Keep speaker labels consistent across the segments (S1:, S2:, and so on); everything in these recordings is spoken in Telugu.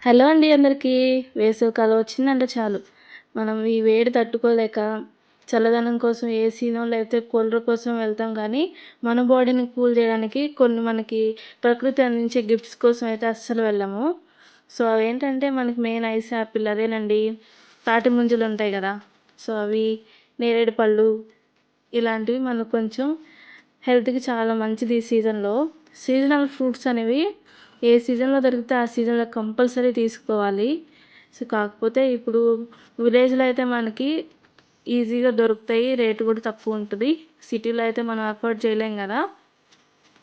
S1: హలో అండి అందరికీ. వేసవికాలం వచ్చిందంటే చాలు మనం ఈ వేడి తట్టుకోలేక చల్లదనం కోసం ఏసీనో లేకపోతే కూలర్ కోసం వెళ్తాం కానీ మన బాడీని కూల్ చేయడానికి కొన్ని మనకి ప్రకృతి అందించే గిఫ్ట్స్ కోసం అయితే అస్సలు వెళ్ళము. సో అవేంటంటే మనకి మెయిన్ ఐస్ యాపిల్ అదేనండి, తాటి ముంజలు ఉంటాయి కదా, సో అవి, నేరేడు పళ్ళు, ఇలాంటివి మనకు కొంచెం హెల్త్కి చాలా మంచిది. ఈ సీజన్లో సీజనల్ ఫ్రూట్స్ అనేవి ఏ సీజన్లో దొరికితే ఆ సీజన్లో కంపల్సరీ తీసుకోవాలి. సో కాకపోతే ఇప్పుడు విలేజ్లో అయితే మనకి ఈజీగా దొరుకుతాయి, రేటు కూడా తక్కువ ఉంటుంది. సిటీలో అయితే మనం అఫోర్డ్ చేయలేం కదా.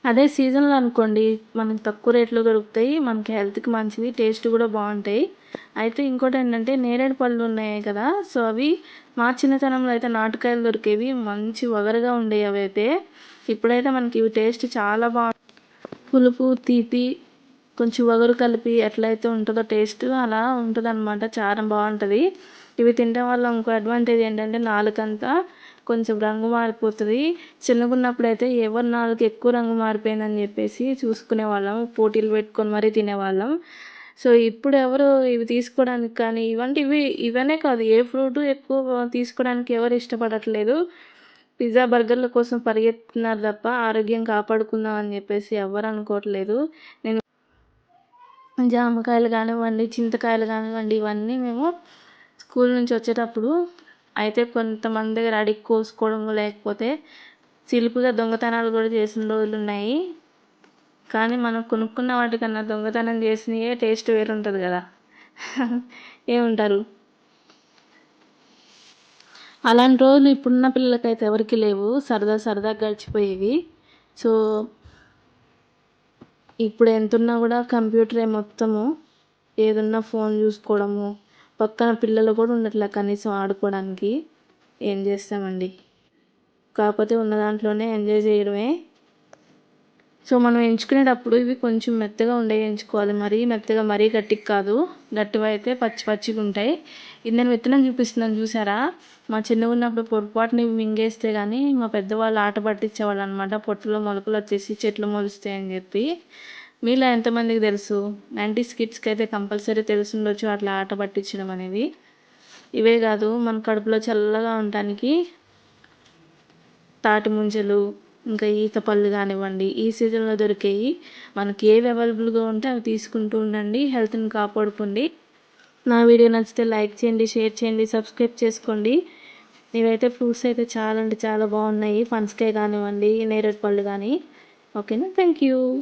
S1: అదే సీజన్లో అనుకోండి మనకి తక్కువ రేట్లో దొరుకుతాయి, మనకి హెల్త్కి మంచిది, టేస్ట్ కూడా బాగుంటాయి. అయితే ఇంకోటి ఏంటంటే నేరేడు పళ్ళు ఉన్నాయి కదా, సో అవి మా చిన్నతనంలో అయితే నాటుకాయలు దొరికేవి, మంచి వగరుగా ఉండేవి అవి అయితే. ఇప్పుడైతే మనకి ఇవి టేస్ట్ చాలా బాగుంది, పులుపు తీపి కొంచెం వగరు కలిపి ఎట్లయితే ఉంటుందో టేస్ట్ అలా ఉంటుంది అనమాట, చాలా బాగుంటుంది. ఇవి తినడం వల్ల ఇంకో అడ్వాంటేజ్ ఏంటంటే నాలుకంతా కొంచెం రంగు మారిపోతుంది. చిన్నగున్నప్పుడు అయితే ఎవరి నాలుక ఎక్కువ రంగు మారిపోయిందని చెప్పేసి చూసుకునే వాళ్ళం, పోటీలు పెట్టుకొని మరీ తినేవాళ్ళం. సో ఇప్పుడు ఎవరు ఇవి తీసుకోవడానికి కానీ ఇవనే కాదు, ఏ ఫ్రూట్ ఎక్కువ తీసుకోవడానికి ఎవరు ఇష్టపడట్లేదు. పిజ్జా బర్గర్ల కోసం పరిగెత్తుతున్నారు తప్ప ఆరోగ్యం కాపాడుకుందాం అని చెప్పేసి ఎవరు అనుకోవట్లేదు. నేను జామకాయలు కానివ్వండి, చింతకాయలు కానివ్వండి, ఇవన్నీ మేము స్కూల్ నుంచి వచ్చేటప్పుడు అయితే కొంతమంది దగ్గర అడిగి కోసుకోవడం, లేకపోతే చిలుపుగా దొంగతనాలు కూడా చేసిన రోజులు ఉన్నాయి. కానీ మనం కొనుక్కున్న వాటికన్నా దొంగతనం చేసినయే టేస్ట్ వేరు ఉంటుంది కదా. ఏమంటారు? అలాంటి రోజులు ఇప్పుడున్న పిల్లలకైతే ఎవరికి లేవు, సరదా సరదా గడిచిపోయేవి. సో ఇప్పుడు ఎంతున్నా కూడా కంప్యూటరే మొత్తము, ఏదున్నా ఫోన్ చూసుకోవడము, పక్కన పిల్లలు కూడా ఉండట్లే కనీసం ఆడుకోవడానికి. ఏం చేస్తామండి, కాకపోతే ఉన్న దాంట్లోనే ఎంజాయ్ చేయడమే. సో మనం ఎంచుకునేటప్పుడు ఇవి కొంచెం మెత్తగా ఉండేవి ఎంచుకోవాలి, మరీ మెత్తగా మరీ గట్టిగా కాదు. గట్టివి అయితే పచ్చి పచ్చిగా ఉంటాయి. ఇది నేను విత్తనం చూపిస్తున్నాను చూసారా, మా చిన్నగా ఉన్నప్పుడు పొరపాటుని మింగేస్తే కానీ మా పెద్దవాళ్ళు ఆట పట్టించేవాళ్ళు అనమాట, పొట్టులో మొలకలు వచ్చేసి చెట్లు మొలుస్తాయి అని చెప్పి. మీలో ఎంతమందికి తెలుసు? 90s కిడ్స్కి అయితే కంపల్సరీ తెలిసి ఉండొచ్చు అట్లా ఆట పట్టించడం అనేది. ఇవే కాదు, మన కడుపులో చల్లగా ఉండటానికి తాటి ముంజలు, ఇంకా ఈత పళ్ళు కానివ్వండి, ఈ సీజన్లో దొరికేవి మనకి ఏవి అవైలబుల్గా ఉంటే అవి తీసుకుంటూ ఉండండి, హెల్త్ని కాపాడుకోండి. నా వీడియో నచ్చితే లైక్ చేయండి, షేర్ చేయండి, సబ్స్క్రైబ్ చేసుకోండి. ఇవైతే ఫ్రూట్స్ అయితే చాలా అంటే చాలా బాగున్నాయి, పనసకాయ కానివ్వండి, నేరేడు పళ్ళు కానీ. ఓకేనా, థ్యాంక్ యూ.